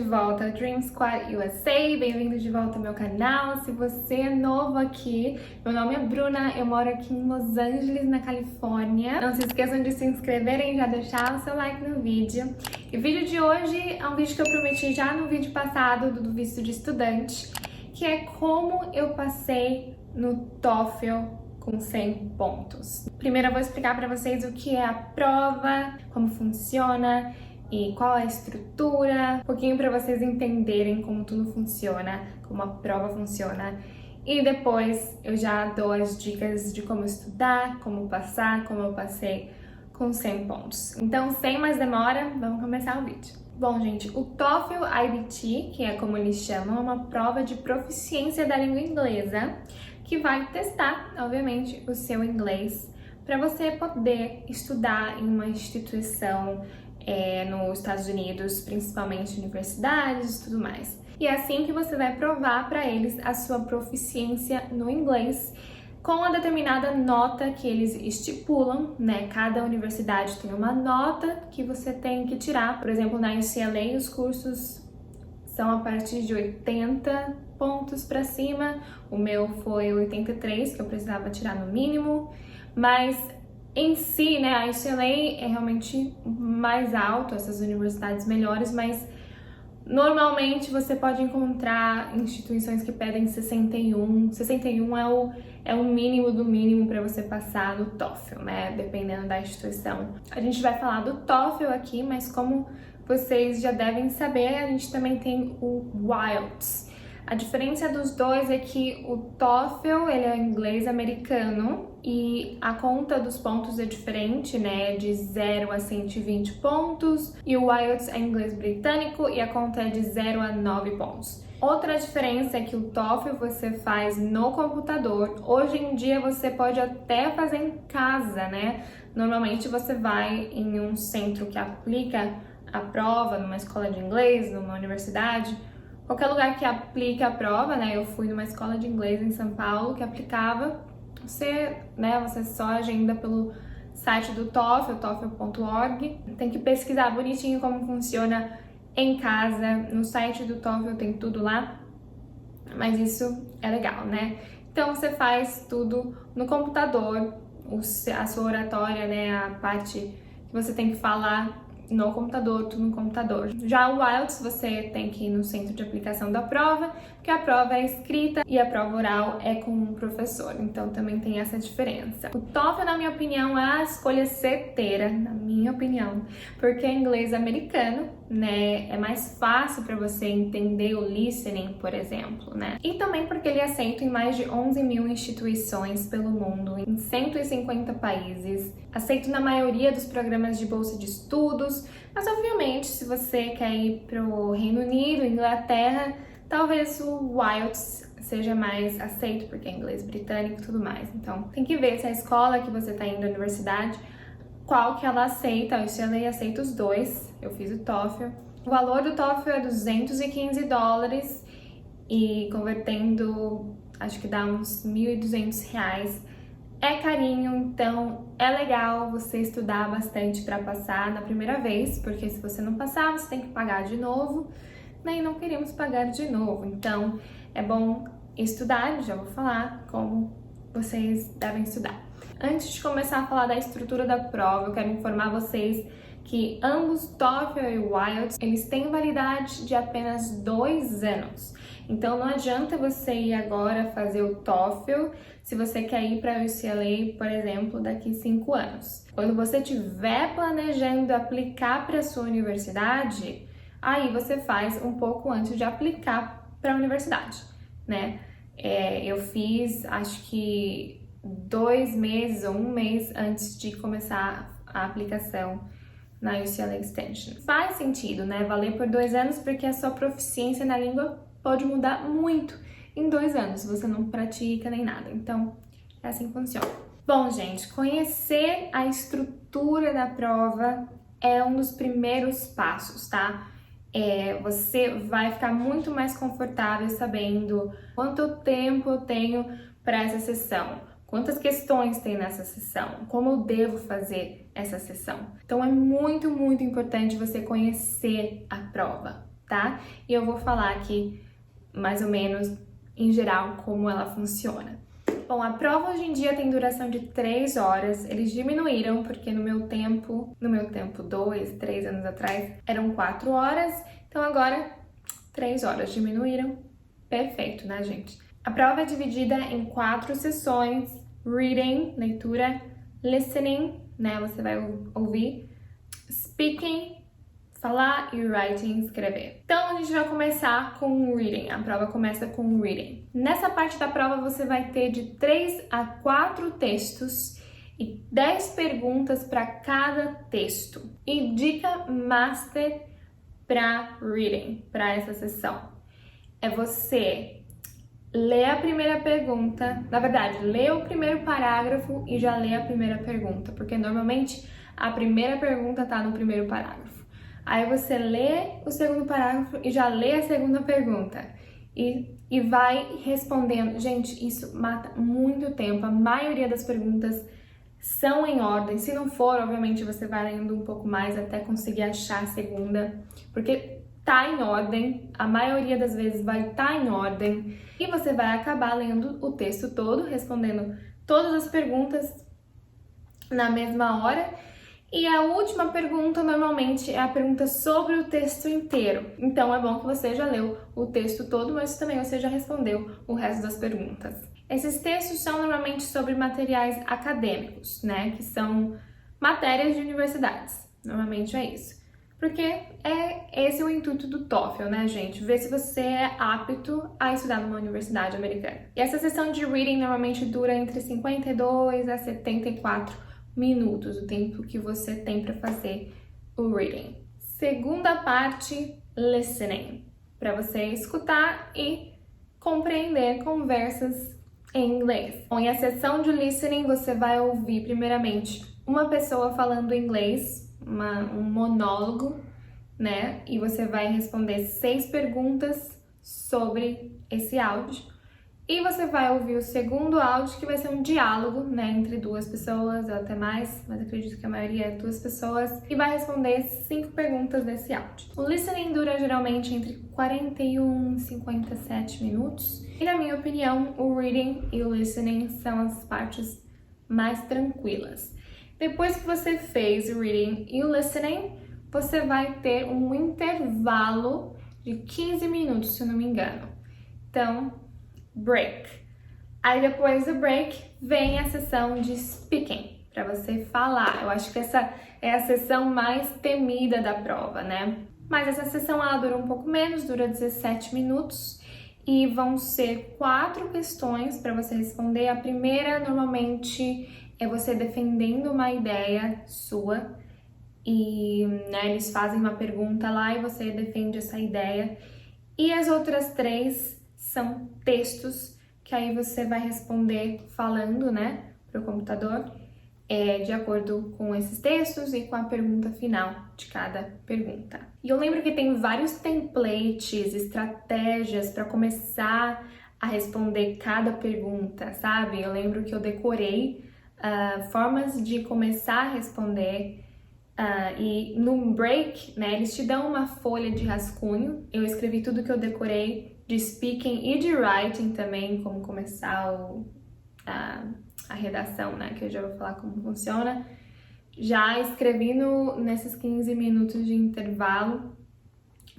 volta ao Dream Squad USA, bem-vindo de volta ao meu canal. Se você é novo aqui, meu nome é Bruna, eu moro aqui em Los Angeles, na Califórnia. Não se esqueçam de se inscreverem e já deixar o seu like no vídeo. E o vídeo de hoje é um vídeo que eu prometi já no vídeo passado do visto de estudante, que é como eu passei no TOEFL com 100 pontos. Primeiro eu vou explicar para vocês o que é a prova, como funciona e qual é a estrutura, um pouquinho para vocês entenderem como tudo funciona, como a prova funciona. E depois eu já dou as dicas de como estudar, como passar, como eu passei com 100 pontos. Então, sem mais demora, vamos começar o vídeo. Bom, gente, o TOEFL IBT, que é como eles chamam, é uma prova de proficiência da língua inglesa, que vai testar, obviamente, o seu inglês para você poder estudar em uma instituição nos Estados Unidos, principalmente universidades e tudo mais. E é assim que você vai provar para eles a sua proficiência no inglês com a determinada nota que eles estipulam, né? Cada universidade tem uma nota que você tem que tirar. Por exemplo, na UCLA os cursos são a partir de 80 pontos para cima. O meu foi 83, que eu precisava tirar no mínimo, mas em si, né, a UCLA é realmente mais alto, essas universidades melhores, mas normalmente você pode encontrar instituições que pedem 61. 61 é o mínimo do mínimo para você passar no TOEFL, né, dependendo da instituição. A gente vai falar do TOEFL aqui, mas como vocês já devem saber, a gente também tem o IELTS. A diferença dos dois é que o TOEFL, ele é inglês americano e a conta dos pontos é diferente, né? De 0 a 120 pontos. E o IELTS é inglês britânico e a conta é de 0 a 9 pontos. Outra diferença é que o TOEFL você faz no computador. Hoje em dia você pode até fazer em casa, né? Normalmente você vai em um centro que aplica a prova, numa escola de inglês, numa universidade, qualquer lugar que aplique a prova, né? Eu fui numa escola de inglês em São Paulo que aplicava. Você só agenda pelo site do TOEFL, TOEFL.org. Tem que pesquisar bonitinho como funciona em casa. No site do TOEFL tem tudo lá, mas isso é legal, né? Então você faz tudo no computador, a sua oratória, né? A parte que você tem que falar no computador, tudo no computador. Já o IELTS você tem que ir no centro de aplicação da prova, porque a prova é escrita e a prova oral é com um professor, então também tem essa diferença. O TOEFL, na minha opinião, é a escolha certeira, na minha opinião, porque é inglês americano, né? É mais fácil para você entender o listening, por exemplo, né? E também porque ele é aceito em mais de 11 mil instituições pelo mundo, em 150 países, aceito na maioria dos programas de bolsa de estudos, mas obviamente se você quer ir para o Reino Unido, Inglaterra, talvez o IELTS seja mais aceito, porque é inglês britânico e tudo mais. Então tem que ver se a escola que você está indo, a universidade, qual que ela aceita. A UCLA aceita os dois, eu fiz o TOEFL. O valor do TOEFL é $215 e convertendo, acho que dá uns R$1.200. É carinho, então é legal você estudar bastante para passar na primeira vez, porque se você não passar, você tem que pagar de novo, né? E não queremos pagar de novo, então é bom estudar, já vou falar como vocês devem estudar. Antes de começar a falar da estrutura da prova, eu quero informar vocês que ambos TOEFL e o IELTS, eles têm validade de apenas 2 anos. Então não adianta você ir agora fazer o TOEFL se você quer ir para a UCLA, por exemplo, daqui 5 anos. Quando você estiver planejando aplicar para a sua universidade, aí você faz um pouco antes de aplicar para a universidade, né? Eu fiz, acho que 2 meses ou 1 mês antes de começar a aplicação na UCLA Extension. Faz sentido, né? Valer por 2 anos, porque a sua proficiência na língua pode mudar muito em 2 anos, se você não pratica nem nada. Então, é assim que funciona. Bom, gente, conhecer a estrutura da prova é um dos primeiros passos, tá? Você vai ficar muito mais confortável sabendo quanto tempo eu tenho para essa sessão, quantas questões tem nessa sessão, como eu devo fazer essa sessão. Então é muito, muito importante você conhecer a prova. tá? E eu vou falar aqui, mais ou menos, em geral, como ela funciona. Bom, a prova hoje em dia tem duração de 3 horas. Eles diminuíram, porque no meu tempo, 2, 3 anos atrás, eram 4 horas. Então agora, 3 horas diminuíram. Perfeito, né, gente? A prova é dividida em 4 sessões: reading, leitura, listening, né, você vai ouvir, speaking, falar, e writing, escrever. Então, a gente vai começar com o reading. A prova começa com o reading. Nessa parte da prova, você vai ter de 3 a 4 textos e 10 perguntas para cada texto. E dica master para reading, para essa sessão, é você ler a primeira pergunta, na verdade, lê o primeiro parágrafo e já lê a primeira pergunta, porque normalmente a primeira pergunta tá no primeiro parágrafo. Aí você lê o segundo parágrafo e já lê a segunda pergunta. E vai respondendo. Gente, isso mata muito tempo. A maioria das perguntas são em ordem. Se não for, obviamente você vai lendo um pouco mais até conseguir achar a segunda, porque tá em ordem. A maioria das vezes vai estar em ordem. E você vai acabar lendo o texto todo, respondendo todas as perguntas na mesma hora. E a última pergunta, normalmente, é a pergunta sobre o texto inteiro. Então, é bom que você já leu o texto todo, mas também você já respondeu o resto das perguntas. Esses textos são normalmente sobre materiais acadêmicos, né? Que são matérias de universidades. Normalmente é isso. Porque esse é o intuito do TOEFL, né, gente? Ver se você é apto a estudar numa universidade americana. E essa sessão de reading normalmente dura entre 52 a 74 minutos, o tempo que você tem para fazer o reading. Segunda parte, listening, para você escutar e compreender conversas em inglês. Bom, e a sessão de listening você vai ouvir primeiramente uma pessoa falando inglês, um monólogo, né? E você vai responder 6 perguntas sobre esse áudio. E você vai ouvir o segundo áudio, que vai ser um diálogo, né, entre 2 pessoas, ou até mais, mas acredito que a maioria é 2 pessoas, e vai responder 5 perguntas desse áudio. O listening dura geralmente entre 41 e 57 minutos, e na minha opinião, o reading e o listening são as partes mais tranquilas. Depois que você fez o reading e o listening, você vai ter um intervalo de 15 minutos, se eu não me engano. Então, break. Aí depois do break vem a sessão de speaking, para você falar. Eu acho que essa é a sessão mais temida da prova, né? Mas essa sessão ela dura um pouco menos, dura 17 minutos e vão ser 4 questões para você responder. A primeira normalmente é você defendendo uma ideia sua e, né, eles fazem uma pergunta lá e você defende essa ideia. E as outras 3 são textos que aí você vai responder falando, né, para o computador, de acordo com esses textos e com a pergunta final de cada pergunta. E eu lembro que tem vários templates, estratégias para começar a responder cada pergunta, sabe? Eu lembro que eu decorei formas de começar a responder. E no break, né, eles te dão uma folha de rascunho. Eu escrevi tudo que eu decorei de speaking e de writing também, como começar a redação, né, que eu já vou falar como funciona. Já escrevi nesses 15 minutos de intervalo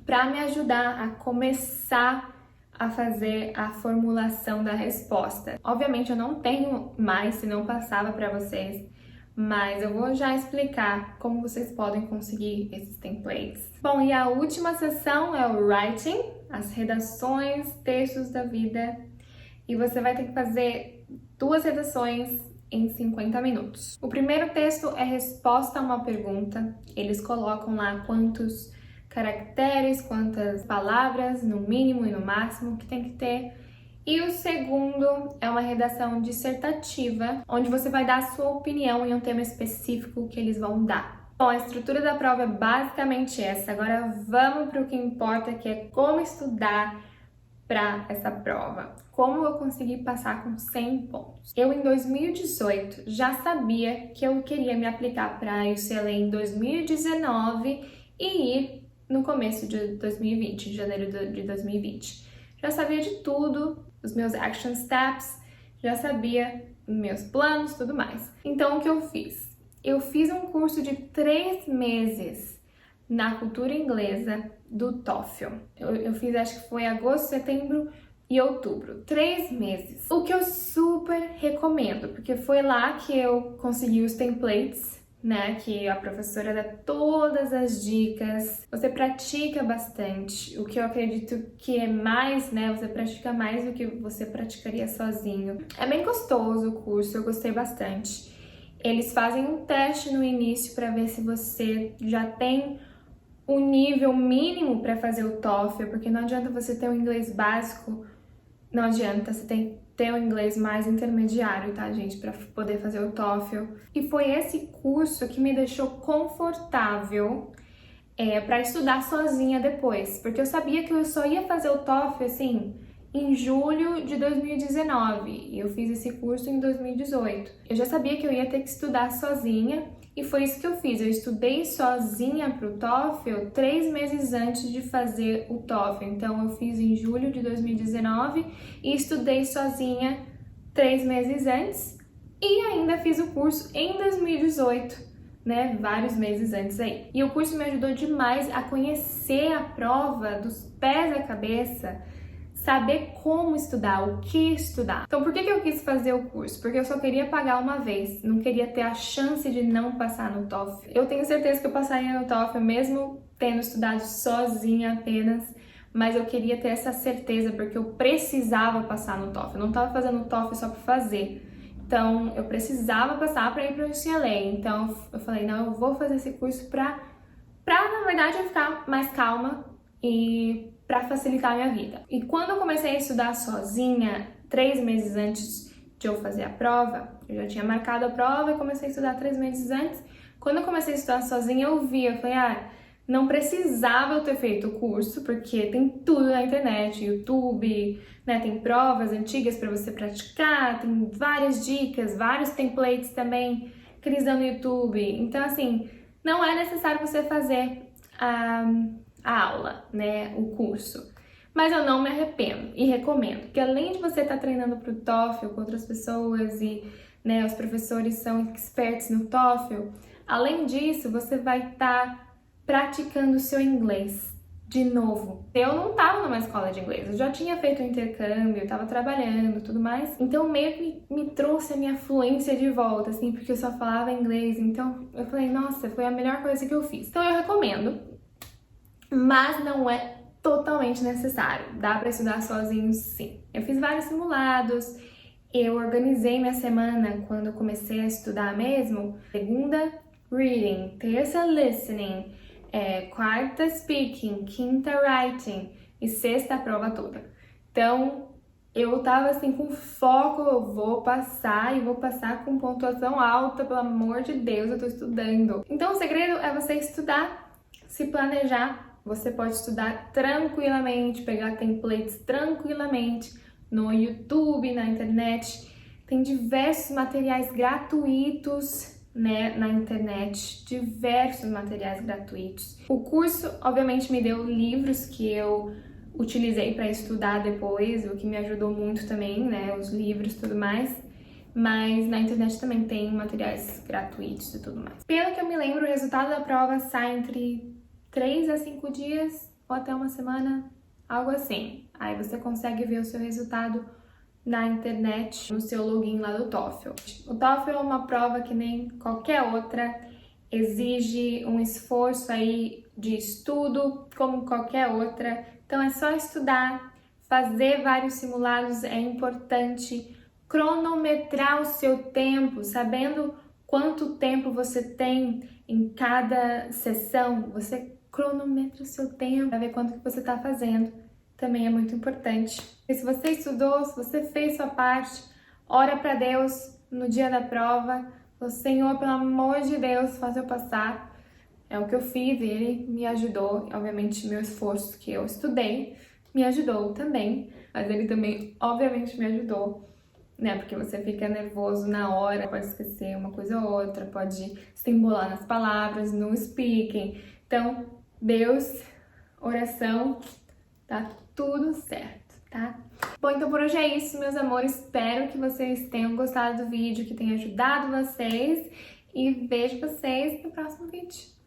para me ajudar a começar a fazer a formulação da resposta. Obviamente eu não tenho mais, se não passava para vocês, mas eu vou já explicar como vocês podem conseguir esses templates. Bom, e a última sessão é o writing, as redações, textos da vida, e você vai ter que fazer 2 redações em 50 minutos. O primeiro texto é resposta a uma pergunta, eles colocam lá quantos caracteres, quantas palavras, no mínimo e no máximo, que tem que ter. E o segundo é uma redação dissertativa, onde você vai dar a sua opinião em um tema específico que eles vão dar. Bom, a estrutura da prova é basicamente essa. Agora vamos para o que importa, que é como estudar para essa prova. Como eu consegui passar com 100 pontos. Eu, em 2018, já sabia que eu queria me aplicar para a UCLA em 2019 e ir no começo de 2020, de janeiro de 2020. Já sabia de tudo, os meus action steps, já sabia meus planos, tudo mais. Então, o que eu fiz? Eu fiz um curso de 3 meses na cultura inglesa do TOEFL. Eu fiz, acho que foi agosto, setembro e outubro. 3 meses. O que eu super recomendo, porque foi lá que eu consegui os templates, né, que a professora dá todas as dicas, você pratica bastante, o que eu acredito que é mais, né, você pratica mais do que você praticaria sozinho. É bem gostoso o curso, eu gostei bastante. Eles fazem um teste no início para ver se você já tem o nível mínimo para fazer o TOEFL, porque não adianta você ter um inglês básico, não adianta, você tem que ter um inglês mais intermediário, tá, gente, para poder fazer o TOEFL. E foi esse curso que me deixou confortável para estudar sozinha depois, porque eu sabia que eu só ia fazer o TOEFL, assim, em julho de 2019, e eu fiz esse curso em 2018. Eu já sabia que eu ia ter que estudar sozinha, e foi isso que eu fiz. Eu estudei sozinha para o TOEFL 3 meses antes de fazer o TOEFL. Então, eu fiz em julho de 2019 e estudei sozinha 3 meses antes, e ainda fiz o curso em 2018. Né, vários meses antes aí. E o curso me ajudou demais a conhecer a prova dos pés à cabeça, saber como estudar, o que estudar. Então, por que eu quis fazer o curso? Porque eu só queria pagar uma vez, não queria ter a chance de não passar no TOEFL. Eu tenho certeza que eu passaria no TOEFL mesmo tendo estudado sozinha apenas, mas eu queria ter essa certeza porque eu precisava passar no TOEFL. Eu não estava fazendo o TOEFL só para fazer. Então, eu precisava passar para ir para o UCLA. Então, eu falei, não, eu vou fazer esse curso para na verdade, eu ficar mais calma e para facilitar a minha vida. E quando eu comecei a estudar sozinha, 3 meses antes de eu fazer a prova, eu já tinha marcado a prova e comecei a estudar 3 meses antes. Quando eu comecei a estudar sozinha, eu falei, não precisava eu ter feito o curso, porque tem tudo na internet, YouTube, né? Tem provas antigas para você praticar, tem várias dicas, vários templates também que eles dão no YouTube. Então, assim, não é necessário você fazer a aula, né? O curso. Mas eu não me arrependo e recomendo, porque além de você estar treinando para o TOEFL com outras pessoas e, né, os professores são experts no TOEFL, além disso, você vai estar praticando o seu inglês de novo. Eu não estava numa escola de inglês, eu já tinha feito um intercâmbio, eu estava trabalhando, tudo mais. Então meio que me trouxe a minha fluência de volta, assim, porque eu só falava inglês. Então eu falei, nossa, foi a melhor coisa que eu fiz. Então eu recomendo, mas não é totalmente necessário. Dá para estudar sozinho, sim. Eu fiz vários simulados. Eu organizei minha semana quando eu comecei a estudar mesmo. Segunda, reading. Terça, listening. Quarta, speaking. Quinta, writing. E sexta, a prova toda. Então, eu tava assim com foco, eu vou passar e vou passar com pontuação alta, pelo amor de Deus, eu tô estudando. Então, o segredo é você estudar, se planejar. Você pode estudar tranquilamente, pegar templates tranquilamente no YouTube, na internet. Tem diversos materiais gratuitos, né, na internet, diversos materiais gratuitos. O curso, obviamente, me deu livros que eu utilizei para estudar depois, o que me ajudou muito também, né, os livros e tudo mais. Mas na internet também tem materiais gratuitos e tudo mais. Pelo que eu me lembro, o resultado da prova sai entre 3 a 5 dias ou até uma semana, algo assim. Aí você consegue ver o seu resultado na internet, no seu login lá do TOEFL. O TOEFL é uma prova que nem qualquer outra, exige um esforço aí de estudo, como qualquer outra. Então é só estudar, fazer vários simulados é importante, cronometrar o seu tempo, sabendo quanto tempo você tem em cada sessão, você cronometra o seu tempo para ver quanto que você está fazendo. Também é muito importante. E se você estudou, se você fez sua parte, ora para Deus no dia da prova. O Senhor, pelo amor de Deus, faz eu passar. É o que eu fiz e Ele me ajudou. Obviamente, meu esforço que eu estudei me ajudou também. Mas Ele também, obviamente, me ajudou, né? Porque você fica nervoso na hora, pode esquecer uma coisa ou outra, pode se embolar nas palavras, no speaking. Então, Deus oração, tá tudo certo, tá? Bom, então por hoje é isso, meus amores. Espero que vocês tenham gostado do vídeo, que tenha ajudado vocês. E vejo vocês no próximo vídeo.